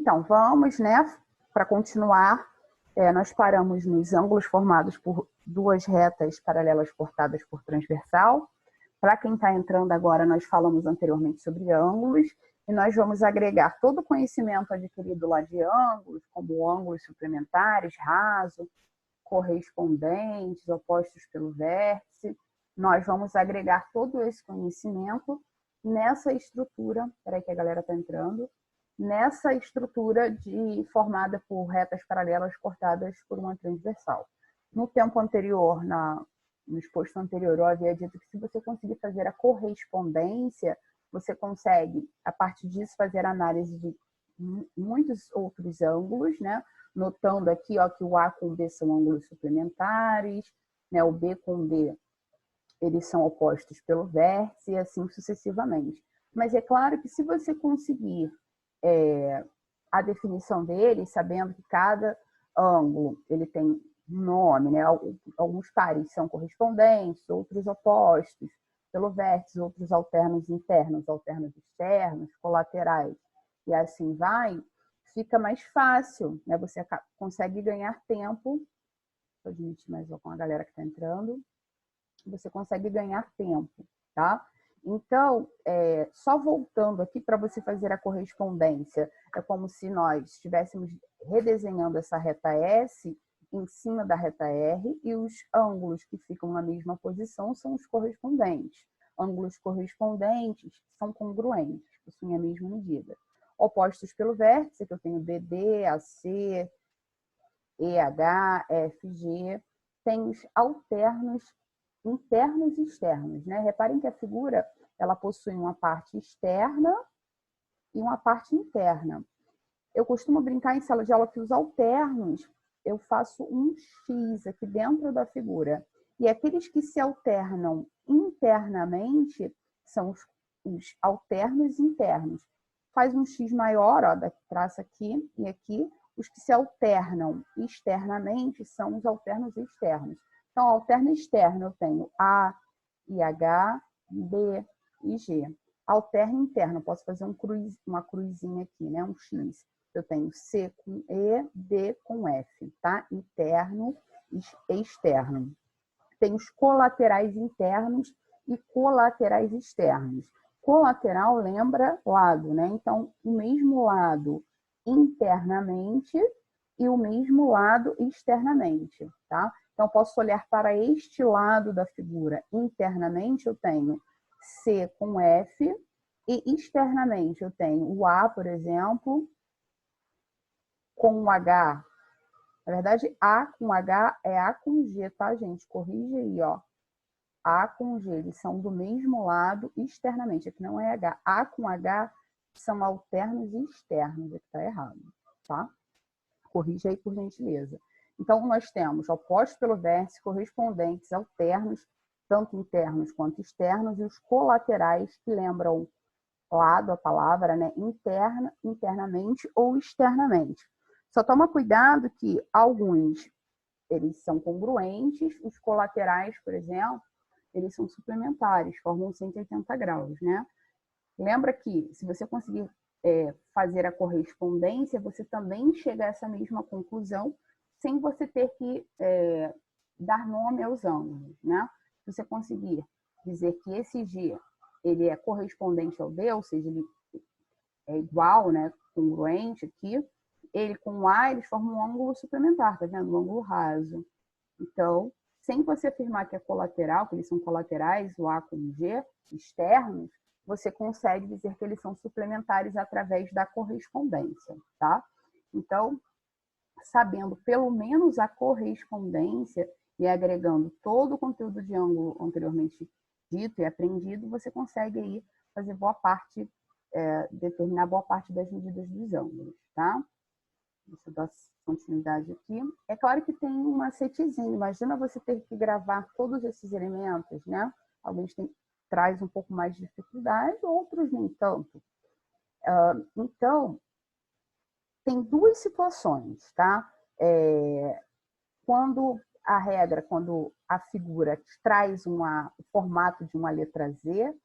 Então, vamos, né, para continuar, nós paramos nos ângulos formados por duas retas paralelas cortadas por transversal. Para quem está entrando agora, nós falamos anteriormente sobre ângulos, e nós vamos agregar todo o conhecimento adquirido lá de ângulos, como ângulos suplementares, raso, correspondentes, opostos pelo vértice. Nós vamos agregar todo esse conhecimento nessa estrutura, espera que a galera está entrando, nessa estrutura formada por retas paralelas cortadas por uma transversal. No tempo anterior, no exposto anterior, eu havia dito que se você conseguir fazer a correspondência, você consegue, a partir disso, fazer análise de muitos outros ângulos, né? Notando aqui, ó, que o A com o B são ângulos suplementares, né? O B com o D, eles são opostos pelo vértice, e assim sucessivamente. Mas é claro que se você conseguir a definição dele, sabendo que cada ângulo ele tem um nome, né? Alguns pares são correspondentes, outros opostos pelo vértice, outros alternos internos, alternos externos, colaterais, e assim vai, fica mais fácil, né? Você consegue ganhar tempo. Vou admitir mais com a galera que está entrando. Você consegue ganhar tempo, tá? Então, só voltando aqui para você fazer a correspondência, é como se nós estivéssemos redesenhando essa reta S em cima da reta R, e os ângulos que ficam na mesma posição são os correspondentes. Ângulos correspondentes são congruentes, possuem a mesma medida. Opostos pelo vértice, que eu tenho BD, AC, EH, FG, tem os alternos internos e externos, né? Reparem que a figura ela possui uma parte externa e uma parte interna. Eu costumo brincar em sala de aula que os alternos, eu faço um X aqui dentro da figura. E aqueles que se alternam internamente são os alternos internos. Faz um X maior, ó, traça aqui e aqui. Os que se alternam externamente são os alternos externos. Então, alterno externo eu tenho A e H, B e G. Alterno interno, eu posso fazer uma cruzinha aqui, né? Um X. Eu tenho C com E, D com F, tá? Interno e externo. Tem os colaterais internos e colaterais externos. Colateral lembra lado, né? Então, o mesmo lado internamente e o mesmo lado externamente, tá? Então, posso olhar para este lado da figura. Internamente, eu tenho C com F, e externamente, eu tenho o A, por exemplo, com o H. Na verdade, A com H é A com G, tá, gente? Corrige aí, ó. A com G, eles são do mesmo lado externamente. Aqui não é H. A com H são alternos externos. Aqui tá errado, tá? Corrige aí, por gentileza. Então, nós temos opostos pelo vértice, correspondentes, alternos, tanto internos quanto externos, e os colaterais, que lembram lado, a palavra, né? Internamente ou externamente. Só toma cuidado que alguns, eles são congruentes, os colaterais, por exemplo, eles são suplementares, formam 180 graus, né? Lembra que, se você conseguir fazer a correspondência, você também chega a essa mesma conclusão, sem você ter que dar nome aos ângulos, né? Se você conseguir dizer que esse G ele é correspondente ao D, ou seja, ele é igual, né, congruente aqui, ele com o A, eles formam um ângulo suplementar, tá vendo? Um ângulo raso. Então, sem você afirmar que é colateral, que eles são colaterais, o A com o G, externos, você consegue dizer que eles são suplementares através da correspondência, tá? Então, sabendo pelo menos a correspondência e agregando todo o conteúdo de ângulo anteriormente dito e aprendido, você consegue aí fazer boa parte, determinar boa parte das medidas dos ângulos, tá? Deixa eu dar continuidade aqui. É claro que tem um macetezinho. Imagina você ter que gravar todos esses elementos, né? Alguns traz um pouco mais de dificuldade, outros nem tanto. Então, tem duas situações, tá? Quando a figura traz o formato de uma letra Z,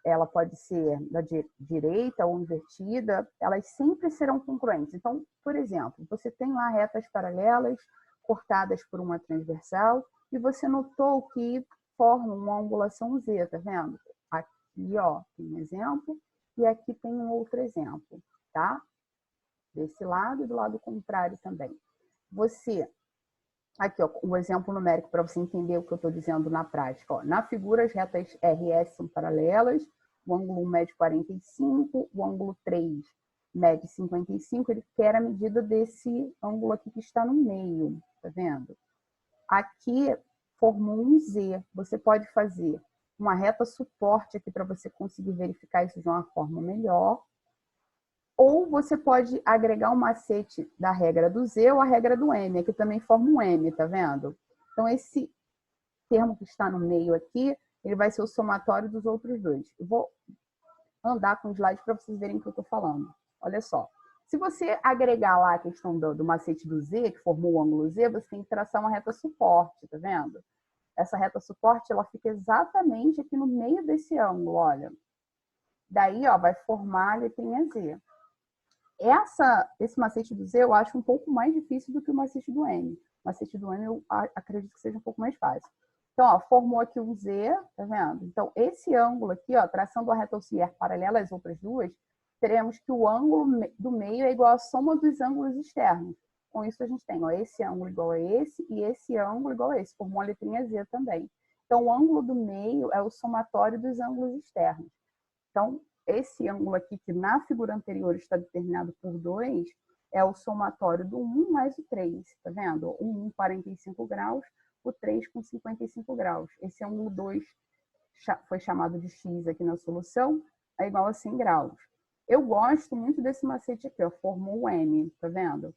ela pode ser da direita ou invertida, elas sempre serão congruentes. Então, por exemplo, você tem lá retas paralelas cortadas por uma transversal e você notou que formam uma angulação Z, tá vendo? Aqui, ó, tem um exemplo e aqui tem um outro exemplo, tá? Desse lado e do lado contrário também. Aqui, ó, um exemplo numérico para você entender o que eu estou dizendo na prática. Ó, na figura, as retas RS são paralelas, o ângulo 1 mede 45, o ângulo 3 mede 55, ele quer a medida desse ângulo aqui que está no meio, tá vendo? Aqui formou um Z, você pode fazer uma reta suporte aqui para você conseguir verificar isso de uma forma melhor, ou você pode agregar um macete da regra do Z ou a regra do M, que também forma um M, tá vendo? Então, esse termo que está no meio aqui, ele vai ser o somatório dos outros dois. Eu vou andar com o slide para vocês verem o que eu estou falando. Olha só. Se você agregar lá a questão do macete do Z, que formou o ângulo Z, você tem que traçar uma reta suporte, tá vendo? Essa reta suporte, ela fica exatamente aqui no meio desse ângulo, olha. Daí, ó, vai formar a letrinha Z. Esse macete do Z eu acho um pouco mais difícil do que o macete do M. O macete do M eu acredito que seja um pouco mais fácil. Então, ó, formou aqui um Z, tá vendo? Então, esse ângulo aqui, ó, traçando a reta auxiliar paralela às outras duas, teremos que o ângulo do meio é igual à soma dos ângulos externos. Com isso, a gente tem, ó, esse ângulo igual a esse e esse ângulo igual a esse. Formou a letrinha Z também. Então, o ângulo do meio é o somatório dos ângulos externos. Então, esse ângulo aqui, que na figura anterior está determinado por 2, é o somatório do 1 mais o 3, tá vendo? O 1, 45 graus, o 3 com 55 graus. Esse ângulo 2 foi chamado de x aqui na solução, é igual a 100 graus. Eu gosto muito desse macete aqui, ó, formou o M, tá vendo?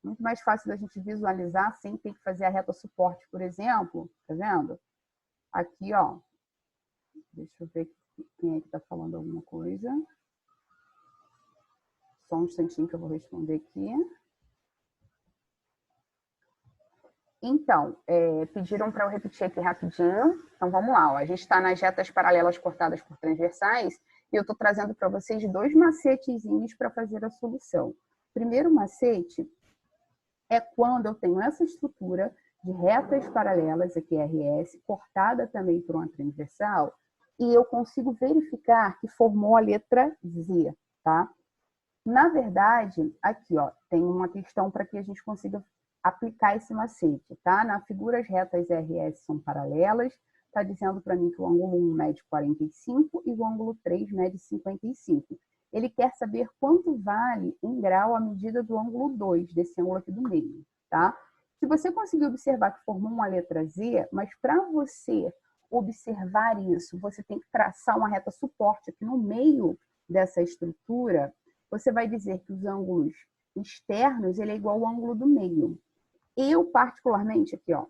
Muito mais fácil da gente visualizar sem ter que fazer a reta suporte, por exemplo, tá vendo? Aqui, ó, deixa eu ver quem é que está falando alguma coisa. Só um instantinho que eu vou responder aqui. Então, pediram para eu repetir aqui rapidinho. Então, vamos lá. Ó. A gente está nas retas paralelas cortadas por transversais e eu estou trazendo para vocês 2 macetezinhos para fazer a solução. O primeiro macete é quando eu tenho essa estrutura de retas paralelas, aqui RS, cortada também por uma transversal, e eu consigo verificar que formou a letra Z, tá? Na verdade, aqui, ó, tem uma questão para que a gente consiga aplicar esse macete, tá? Na figura, as retas RS são paralelas, tá dizendo para mim que o ângulo 1 mede 45 e o ângulo 3 mede 55. Ele quer saber quanto vale em grau a medida do ângulo 2, desse ângulo aqui do meio, tá? Se você conseguir observar que formou uma letra Z, mas para você observar isso, você tem que traçar uma reta suporte aqui no meio dessa estrutura, você vai dizer que os ângulos externos, ele é igual ao ângulo do meio. Eu, particularmente, aqui, ó,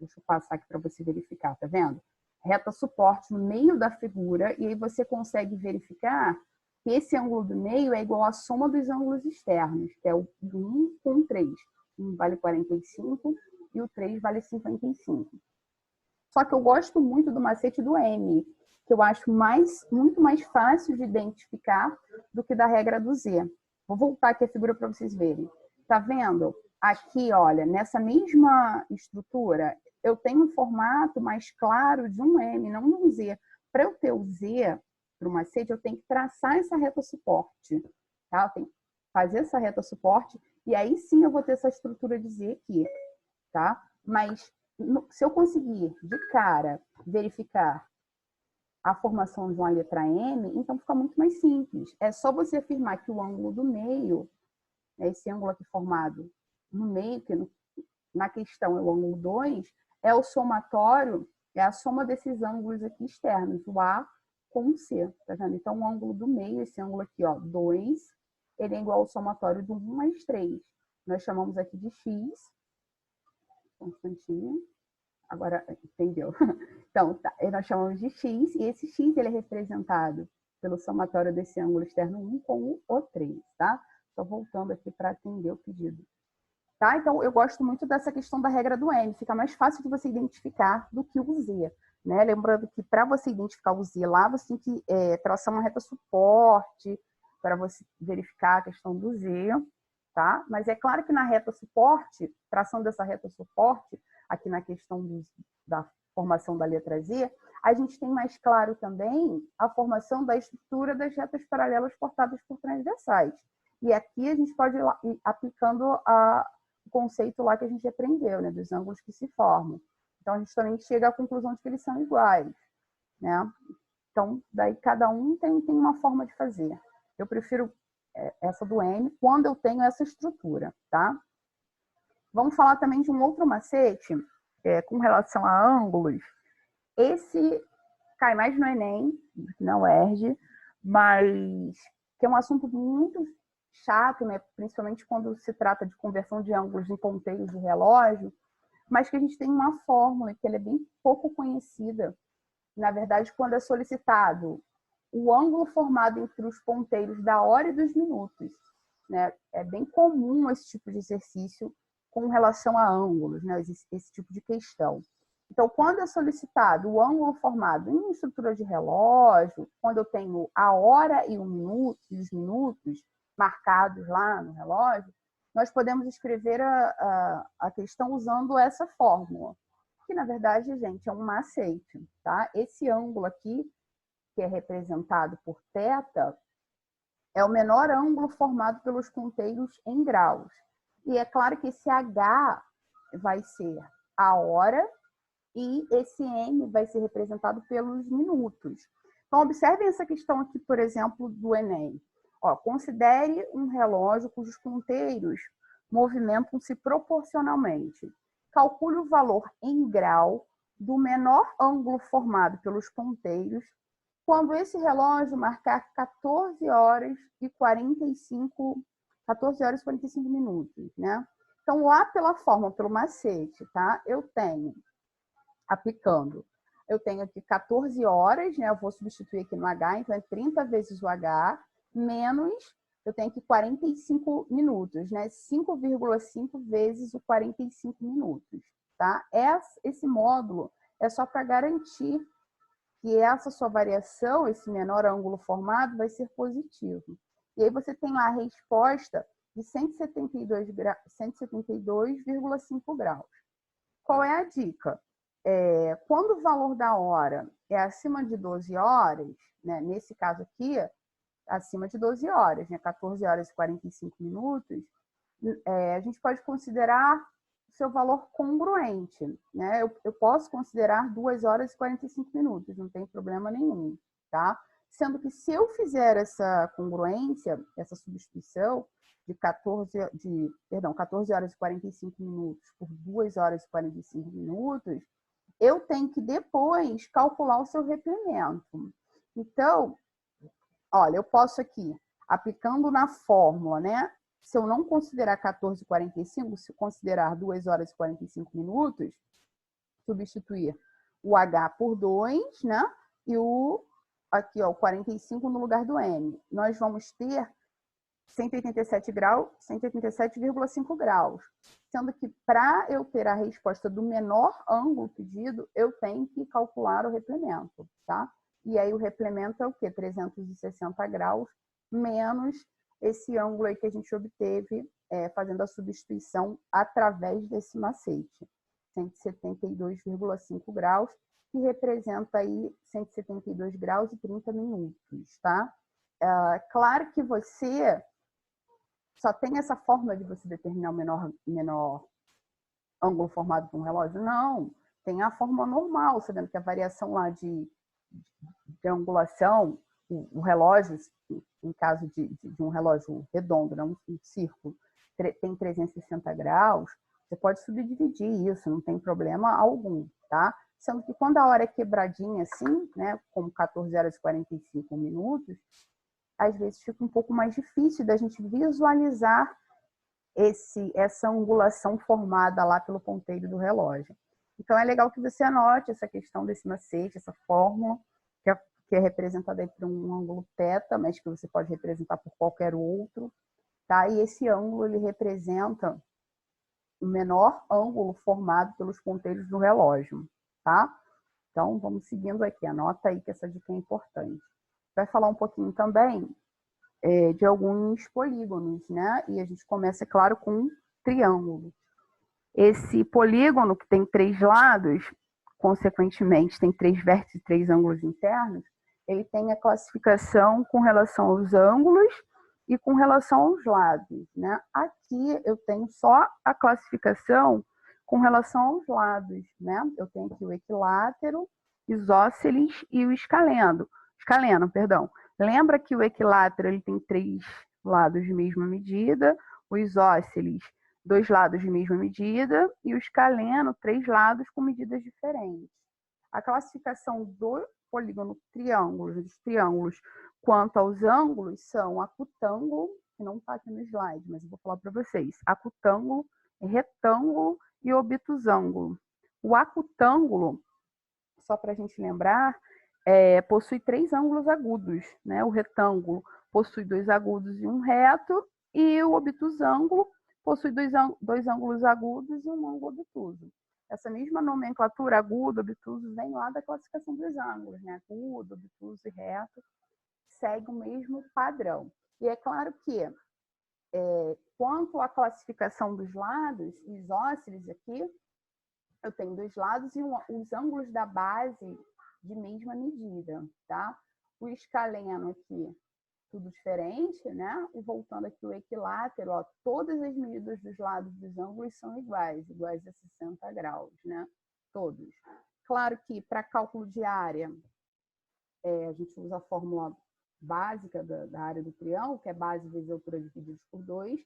deixa eu passar aqui para você verificar, tá vendo? Reta suporte no meio da figura, e aí você consegue verificar que esse ângulo do meio é igual à soma dos ângulos externos, que é o 1 com o 3. 1 vale 45 e o 3 vale 55. Só que eu gosto muito do macete do M, que eu acho muito mais fácil de identificar do que da regra do Z. Vou voltar aqui a figura para vocês verem. Tá vendo? Aqui, olha, nessa mesma estrutura, eu tenho um formato mais claro de um M, não um Z. Para eu ter o Z para o macete, eu tenho que traçar essa reta suporte. Tá? Eu tenho que fazer essa reta suporte e aí sim eu vou ter essa estrutura de Z aqui. Tá? Mas se eu conseguir, de cara, verificar a formação de uma letra M, então fica muito mais simples. É só você afirmar que o ângulo do meio, esse ângulo aqui formado no meio, que na questão é o ângulo 2, é o somatório, é a soma desses ângulos aqui externos, o A com o C, tá vendo? Então, o ângulo do meio, esse ângulo aqui, ó, 2, ele é igual ao somatório do 1 mais 3. Nós chamamos aqui de X, um instantinho, agora, entendeu? Então, tá, nós chamamos de X, e esse X ele é representado pelo somatório desse ângulo externo 1 com o 3, tá? Estou voltando aqui para atender o pedido. Tá? Então, eu gosto muito dessa questão da regra do M, fica mais fácil de você identificar do que o Z. né? Lembrando que para você identificar o Z lá, você tem que traçar uma reta suporte para você verificar a questão do Z, tá? Mas é claro que na reta suporte, traçando essa reta suporte, aqui na questão da formação da letra Z, a gente tem mais claro também a formação da estrutura das retas paralelas cortadas por transversais. E aqui a gente pode ir aplicando o conceito lá que a gente aprendeu, né, dos ângulos que se formam. Então, a gente também chega à conclusão de que eles são iguais, né? Então, daí cada um tem uma forma de fazer. Eu prefiro essa do M quando eu tenho essa estrutura, tá? Vamos falar também de um outro macete com relação a ângulos. Esse cai mais no Enem, não UERJ, mas que é um assunto muito chato, né? Principalmente quando se trata de conversão de ângulos em ponteiros de relógio, mas que a gente tem uma fórmula que ela é bem pouco conhecida. Na verdade, quando é solicitado o ângulo formado entre os ponteiros da hora e dos minutos, né? É bem comum esse tipo de exercício com relação a ângulos, né? Esse tipo de questão. Então, quando é solicitado o ângulo formado em estrutura de relógio, quando eu tenho a hora e o minuto, e os minutos marcados lá no relógio, nós podemos escrever a questão usando essa fórmula, que, na verdade, gente, é um macete, tá? Esse ângulo aqui, que é representado por θ, é o menor ângulo formado pelos ponteiros em graus. E é claro que esse H vai ser a hora e esse M vai ser representado pelos minutos. Então, observem essa questão aqui, por exemplo, do Enem. Ó, considere um relógio cujos ponteiros movimentam-se proporcionalmente. Calcule o valor em grau do menor ângulo formado pelos ponteiros quando esse relógio marcar 14 horas e 45 minutos, né? Então, lá pela fórmula, pelo macete, tá? Eu tenho aplicando. Eu tenho aqui 14 horas, né? Eu vou substituir aqui no H, então é 30 vezes o H, menos, eu tenho aqui 45 minutos, né? 5,5 vezes o 45 minutos, tá? Esse módulo é só para garantir que essa sua variação, esse menor ângulo formado, vai ser positivo. E aí você tem lá a resposta de 172,5 graus. Qual é a dica? Quando o valor da hora é acima de 12 horas, né, nesse caso aqui, acima de 12 horas, né, 14 horas e 45 minutos, a gente pode considerar o seu valor congruente, né? Eu posso considerar 2 horas e 45 minutos, não tem problema nenhum, tá? Sendo que se eu fizer essa congruência, essa substituição de 14 horas e 45 minutos por 2 horas e 45 minutos, eu tenho que depois calcular o seu replemento. Então, olha, eu posso aqui, aplicando na fórmula, né? Se eu não considerar 14h45, se considerar 2 horas e 45 minutos, substituir o H por 2, né? E aqui, ó, o 45 no lugar do M. Nós vamos ter 187 graus, 187,5 graus. Sendo que para eu ter a resposta do menor ângulo pedido, eu tenho que calcular o replemento, tá? E aí o replemento é o quê? 360 graus menos esse ângulo aí que a gente obteve fazendo a substituição através desse macete. 172,5 graus, que representa aí 172 graus e 30 minutos, tá? Claro que você só tem essa forma de você determinar o menor ângulo formado por um relógio? Não, tem a forma normal, sabendo que a variação lá de angulação, o relógio, em caso de um relógio redondo, né, um círculo, tem 360 graus, você pode subdividir isso, não tem problema algum, tá? Sendo que quando a hora é quebradinha assim, né, como 14 horas e 45 minutos, às vezes fica um pouco mais difícil da gente visualizar essa angulação formada lá pelo ponteiro do relógio. Então, é legal que você anote essa questão desse macete, essa fórmula, que é representada aí por um ângulo θ, mas que você pode representar por qualquer outro, tá? E esse ângulo, ele representa o menor ângulo formado pelos ponteiros do relógio, tá? Então, vamos seguindo aqui. Anota aí que essa dica é importante. Vai falar um pouquinho também de alguns polígonos, né? E a gente começa, é claro, com um triângulo. Esse polígono que tem 3 lados, consequentemente tem 3 vértices e 3 ângulos internos, ele tem a classificação com relação aos ângulos e com relação aos lados, né? Aqui eu tenho só a classificação com relação aos lados, né? Eu tenho aqui o equilátero, isósceles e o escaleno, perdão. Lembra que o equilátero ele tem 3 lados de mesma medida, o isósceles 2 lados de mesma medida e o escaleno 3 lados com medidas diferentes. A classificação do polígono dos triângulos quanto aos ângulos são acutângulo, que não está aqui no slide, mas eu vou falar para vocês, acutângulo, retângulo e obtusângulo. O acutângulo, só para a gente lembrar, possui 3 ângulos agudos, né? O retângulo possui 2 agudos e um reto, e o obtusângulo possui 2 ângulos agudos e um ângulo obtuso. Essa mesma nomenclatura, agudo, obtuso, vem lá da classificação dos ângulos, né? Agudo, obtuso e reto, segue o mesmo padrão. E é claro que, quanto à classificação dos lados, isósceles aqui, eu tenho 2 lados e os ângulos da base de mesma medida, tá? O escaleno aqui, tudo diferente, né? E voltando aqui o equilátero, ó, todas as medidas dos lados dos ângulos são iguais a 60 graus, né? Todos. Claro que para cálculo de área, a gente usa a fórmula básica da área do triângulo, que é base vezes altura divididos por 2,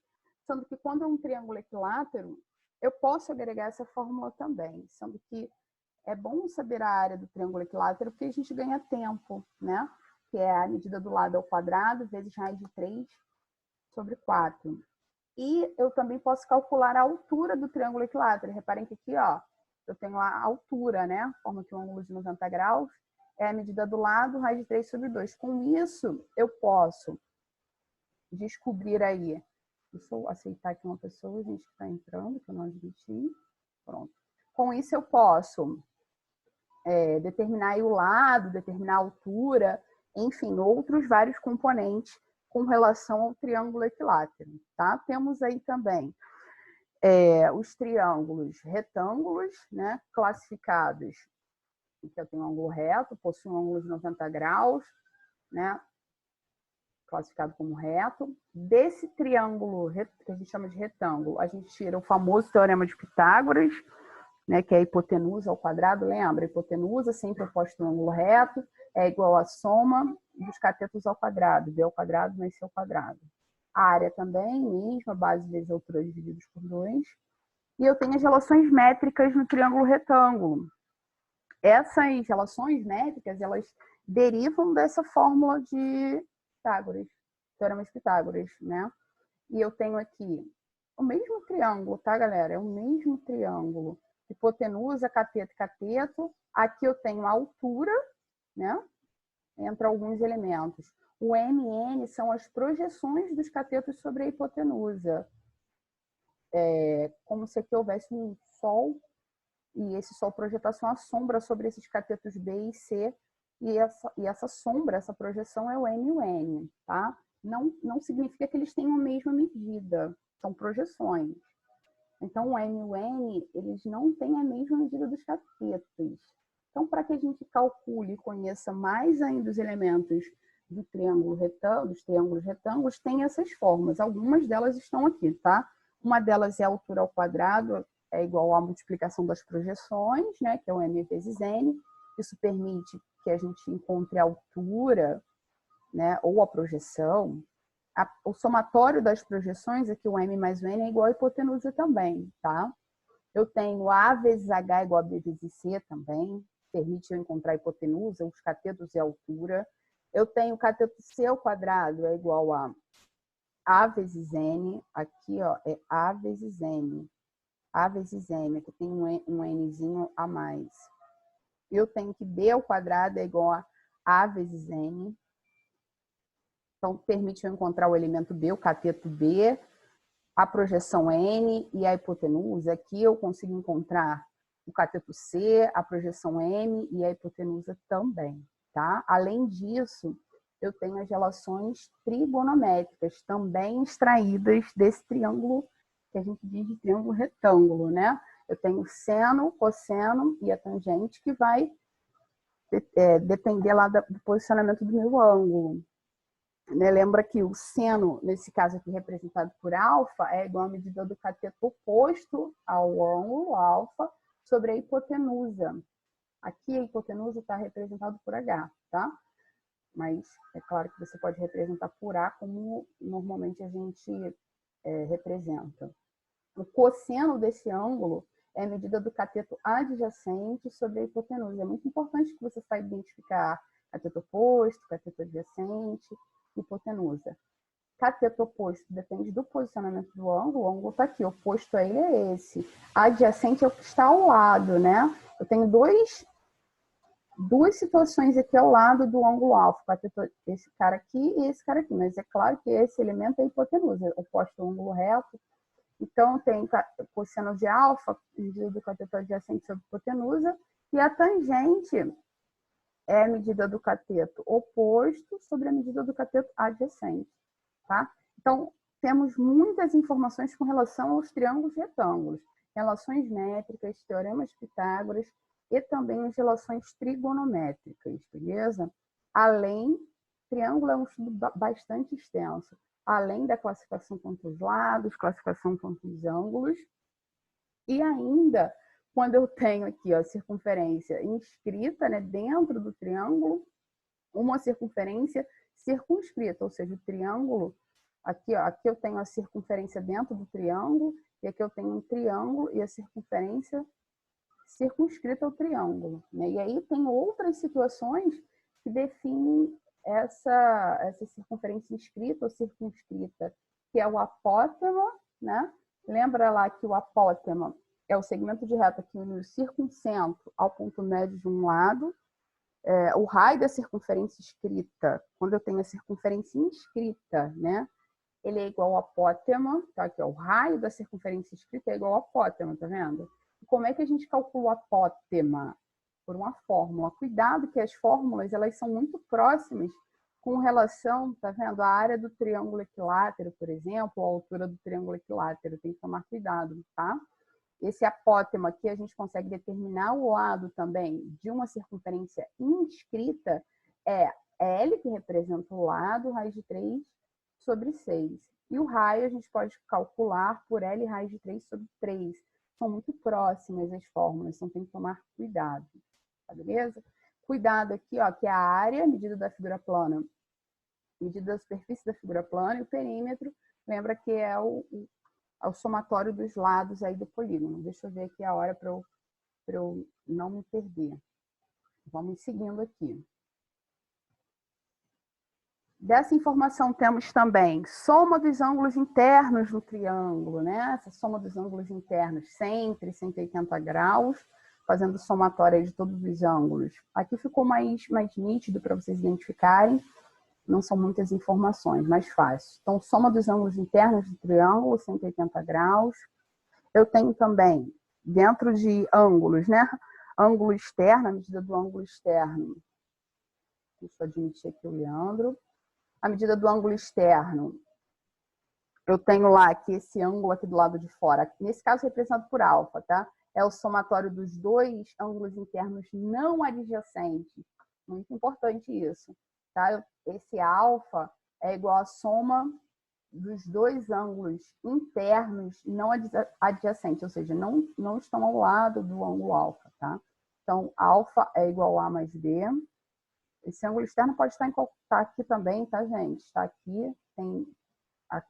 sendo que quando é um triângulo equilátero, eu posso agregar essa fórmula também, sendo que é bom saber a área do triângulo equilátero porque a gente ganha tempo, né? Que é a medida do lado ao quadrado vezes raiz de 3 sobre 4. E eu também posso calcular a altura do triângulo equilátero. Reparem que aqui, ó, eu tenho a altura, né? Forma que um ângulo de 90 graus é a medida do lado, raiz de 3 sobre 2. Com isso, eu posso descobrir aí. Deixa eu aceitar aqui uma pessoa, gente, que está entrando, que eu não admiti. Pronto. Com isso, eu posso determinar aí o lado, determinar a altura, enfim, outros vários componentes com relação ao triângulo equilátero, tá? Temos aí também os triângulos retângulos, né, classificados, que eu tenho um ângulo reto, possui um ângulo de 90 graus, né, classificado como reto. Desse triângulo, que a gente chama de retângulo, a gente tira o famoso teorema de Pitágoras, né, que é a hipotenusa ao quadrado, lembra? A hipotenusa sempre oposta ao ângulo reto, é igual à soma dos catetos ao quadrado, b ao quadrado mais c ao quadrado. A área também, mesma, base vezes altura divididos por 2. E eu tenho as relações métricas no triângulo retângulo. Essas relações métricas, elas derivam dessa fórmula de Pitágoras, teorema de Pitágoras, né? E eu tenho aqui o mesmo triângulo, tá, galera? É o mesmo triângulo. Hipotenusa, cateto e cateto. Aqui eu tenho a altura, né? Entre alguns elementos. O MN são as projeções dos catetos sobre a hipotenusa. Como se aqui houvesse um Sol, e esse Sol projetasse uma sombra sobre esses catetos B e C, e essa sombra, essa projeção é o M e o N, tá? Não significa que eles tenham a mesma medida, são projeções. Então, o M e o N, eles não têm a mesma medida dos catetos. Então, para que a gente calcule e conheça mais ainda os elementos do triângulo retângulo, dos triângulos retângulos, tem essas formas. Algumas delas estão aqui, tá? Uma delas é a altura ao quadrado, é igual à multiplicação das projeções, né? Que é o M vezes N. Isso permite que a gente encontre a altura, né? Ou a projeção. O somatório das projeções, aqui o M mais o N, é igual à hipotenusa também, tá? Eu tenho A vezes H igual a B vezes C também, permite eu encontrar a hipotenusa, os catetos e a altura. Eu tenho o cateto C ao quadrado é igual a A vezes N, aqui ó, é A vezes N. A vezes N, aqui tem um Nzinho a mais. Eu tenho que B ao quadrado é igual a vezes N. Então, permite eu encontrar o elemento B, o cateto B, a projeção N e a hipotenusa. Aqui eu consigo encontrar o cateto C, a projeção M e a hipotenusa também, tá? Além disso, eu tenho as relações trigonométricas também extraídas desse triângulo que a gente diz de triângulo retângulo, né? Eu tenho seno, cosseno e a tangente que vai depender lá do posicionamento do meu ângulo. Né? Lembra que o seno, nesse caso aqui representado por alfa, é igual à medida do cateto oposto ao ângulo alfa sobre a hipotenusa. Aqui a hipotenusa está representada por H, tá? Mas é claro que você pode representar por A como normalmente a gente representa. O cosseno desse ângulo é a medida do cateto adjacente sobre a hipotenusa. É muito importante que você saiba identificar cateto oposto, cateto adjacente, hipotenusa. Cateto oposto depende do posicionamento do ângulo. O ângulo está aqui, o oposto a ele é esse. Adjacente é o que está ao lado, né? Eu tenho duas situações aqui ao lado do ângulo alfa, esse cara aqui e esse cara aqui. Mas é claro que esse elemento é a hipotenusa, oposto ao ângulo reto. Então, tem cosseno de alfa, medida do cateto adjacente sobre a hipotenusa, e a tangente é a medida do cateto oposto sobre a medida do cateto adjacente, tá? Então, temos muitas informações com relação aos triângulos retângulos, relações métricas, teoremas de Pitágoras e também as relações trigonométricas, beleza? Além, triângulo é um estudo bastante extenso, além da classificação quanto os lados, classificação quanto os ângulos, e ainda, quando eu tenho aqui a circunferência inscrita, né, dentro do triângulo, uma circunferência circunscrita, ou seja, o triângulo, aqui eu tenho a circunferência dentro do triângulo, e aqui eu tenho um triângulo e a circunferência circunscrita ao triângulo, né? E aí tem outras situações que definem essa circunferência inscrita ou circunscrita, que é o apótema, né? Lembra lá que o apótema é o segmento de reta que une o circuncentro ao ponto médio de um lado. O raio da circunferência inscrita, quando eu tenho a circunferência inscrita, né? Ele é igual ao apótema, tá? Aqui, ó, o raio da circunferência inscrita é igual ao apótema, tá vendo? E como é que a gente calcula o apótema? Por uma fórmula. Cuidado que as fórmulas, elas são muito próximas com relação, tá vendo? A área do triângulo equilátero, por exemplo, a altura do triângulo equilátero. Tem que tomar cuidado, tá? Esse apótema aqui, a gente consegue determinar o lado também de uma circunferência inscrita, é L, que representa o lado, raiz de 3 sobre 6. E o raio a gente pode calcular por L raiz de 3 sobre 3. São muito próximas as fórmulas, então tem que tomar cuidado. Tá, beleza? Cuidado aqui, ó, que a área, medida da figura plana, medida da superfície da figura plana, e o perímetro, lembra que é o somatório dos lados aí do polígono. Deixa eu ver aqui a hora para eu não me perder. Vamos seguindo aqui. Dessa informação temos também soma dos ângulos internos no triângulo, né? Essa soma dos ângulos internos sempre 180 graus, fazendo somatória de todos os ângulos. Aqui ficou mais nítido para vocês identificarem. Não são muitas informações, mais fácil. Então, soma dos ângulos internos do triângulo, 180 graus. Eu tenho também, dentro de ângulos, né? Ângulo externo, a medida do ângulo externo. Deixa eu admitir aqui o Leandro. A medida do ângulo externo, eu tenho lá que esse ângulo aqui do lado de fora, nesse caso representado por alfa, tá? É o somatório dos dois ângulos internos não adjacentes. Muito importante isso, tá? Esse alfa é igual à soma dos dois ângulos internos não adjacentes, ou seja, não estão ao lado do ângulo alfa, tá? Então, alfa é igual a mais b. Esse ângulo externo pode estar aqui também, tá, gente? Está aqui,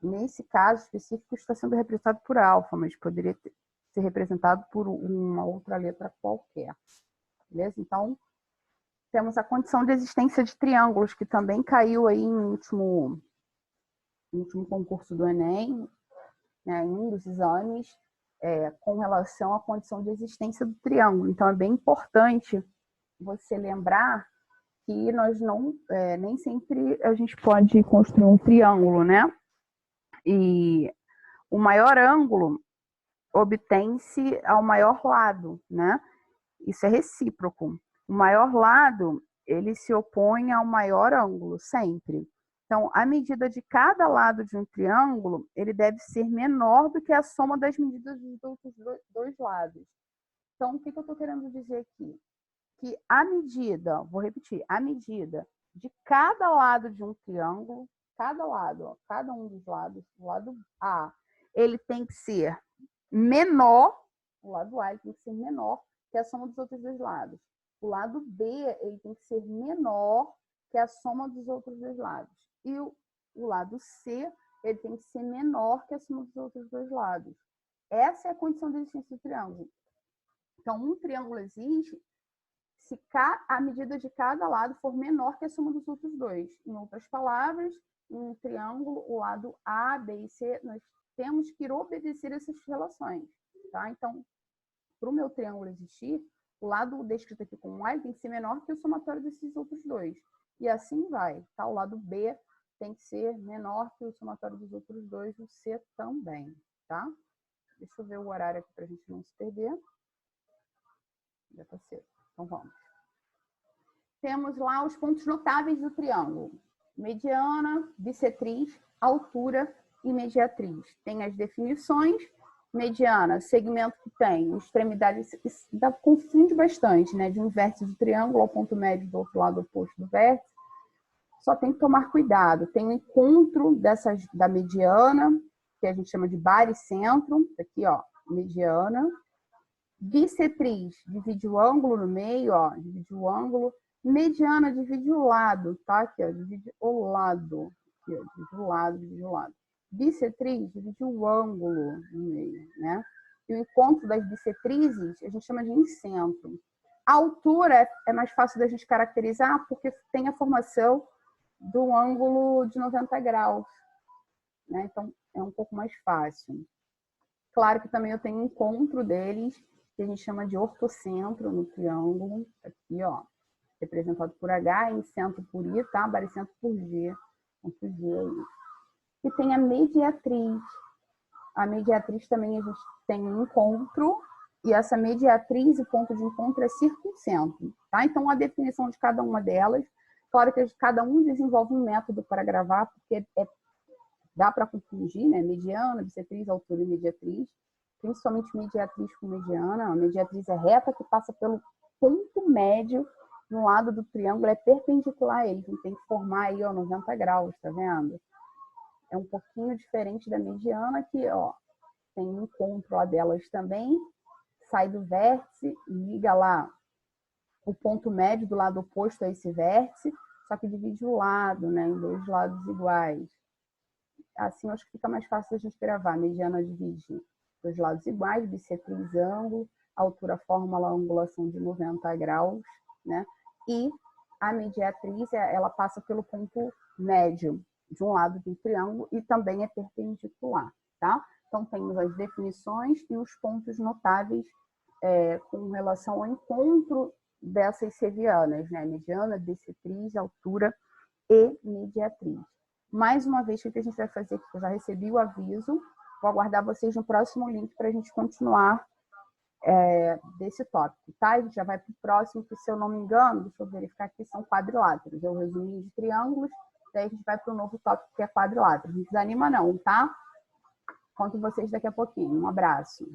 nesse caso específico, está sendo representado por alfa, mas poderia ser representado por uma outra letra qualquer. Beleza? Então, temos a condição de existência de triângulos, que também caiu aí no último concurso do Enem, né, em um dos exames, com relação à condição de existência do triângulo. Então, é bem importante você lembrar que nós nem sempre a gente pode construir um triângulo, né? E o maior ângulo obtém-se ao maior lado, né? Isso é recíproco. O maior lado, ele se opõe ao maior ângulo, sempre. Então, a medida de cada lado de um triângulo, ele deve ser menor do que a soma das medidas dos outros dois lados. Então, o que eu estou querendo dizer aqui? Que a medida, vou repetir, a medida de cada lado de um triângulo, cada lado, ó, cada um dos lados, o lado A, ele tem que ser menor, o lado A ele tem que ser menor que a soma dos outros dois lados. O lado B ele tem que ser menor que a soma dos outros dois lados. E o lado C ele tem que ser menor que a soma dos outros dois lados. Essa é a condição de existência do triângulo. Então, um triângulo existe se a medida de cada lado for menor que a soma dos outros dois. Em outras palavras, em um triângulo, o lado A, B e C, nós temos que obedecer essas relações. Tá? Então, para o meu triângulo existir, o lado descrito aqui com A tem que ser menor que o somatório desses outros dois. E assim vai. Tá? O lado B tem que ser menor que o somatório dos outros dois, o C também. Tá? Deixa eu ver o horário aqui para a gente não se perder. Já está cedo. Então, vamos. Temos lá os pontos notáveis do triângulo. Mediana, bissetriz, altura e mediatriz. Tem as definições. Mediana, segmento que tem extremidade, confunde bastante, né? De um vértice do triângulo ao ponto médio do outro lado oposto do vértice. Só tem que tomar cuidado. Tem o encontro da mediana, que a gente chama de baricentro. Aqui, ó, mediana. Bissetriz, divide o ângulo no meio, ó, divide o ângulo. Mediana, divide o lado, tá? Aqui, ó, divide o lado. Aqui, ó, divide o lado, divide o lado. Bissetriz, divide o ângulo no meio, né? E o encontro das bissetrizes, a gente chama de incentro. A altura é mais fácil da gente caracterizar porque tem a formação do ângulo de 90 graus, né? Então, é um pouco mais fácil. Claro que também eu tenho um encontro deles, que a gente chama de ortocentro no triângulo. Aqui, ó, representado por H, incentro por I, tá? Baricentro por G. Ponto G aí. E tem a mediatriz. A mediatriz também a gente tem um encontro, e essa mediatriz, o ponto de encontro é circuncentro, tá? Então, a definição de cada uma delas, claro que cada um desenvolve um método para gravar, porque dá para confundir, né? Mediana, bissetriz, altura e mediatriz, principalmente mediatriz com mediana. A mediatriz é reta que passa pelo ponto médio no lado do triângulo, é perpendicular a ele, então tem que formar aí, ó, 90 graus, tá vendo? É um pouquinho diferente da mediana, que, ó, tem um encontro lá delas também, sai do vértice, liga lá o ponto médio do lado oposto a esse vértice, só que divide o lado, né, em dois lados iguais. Assim, acho que fica mais fácil a gente gravar. A mediana divide dois lados iguais, bissetriz, ângulo, a altura forma a angulação de 90 graus, né? E a mediatriz, ela passa pelo ponto médio de um lado do triângulo e também é perpendicular, tá? Então, temos as definições e os pontos notáveis com relação ao encontro dessas sevianas, né? Mediana, bissetriz, altura e mediatriz. Mais uma vez, o que a gente vai fazer aqui? Eu já recebi o aviso, vou aguardar vocês no próximo link para a gente continuar desse tópico, tá? A gente já vai para o próximo, que se eu não me engano, deixa eu verificar aqui, são quadriláteros. Eu resumi de triângulos, daí a gente vai para o novo tópico, que é quadrilátero. Não desanima não, tá? Conto vocês daqui a pouquinho. Um abraço.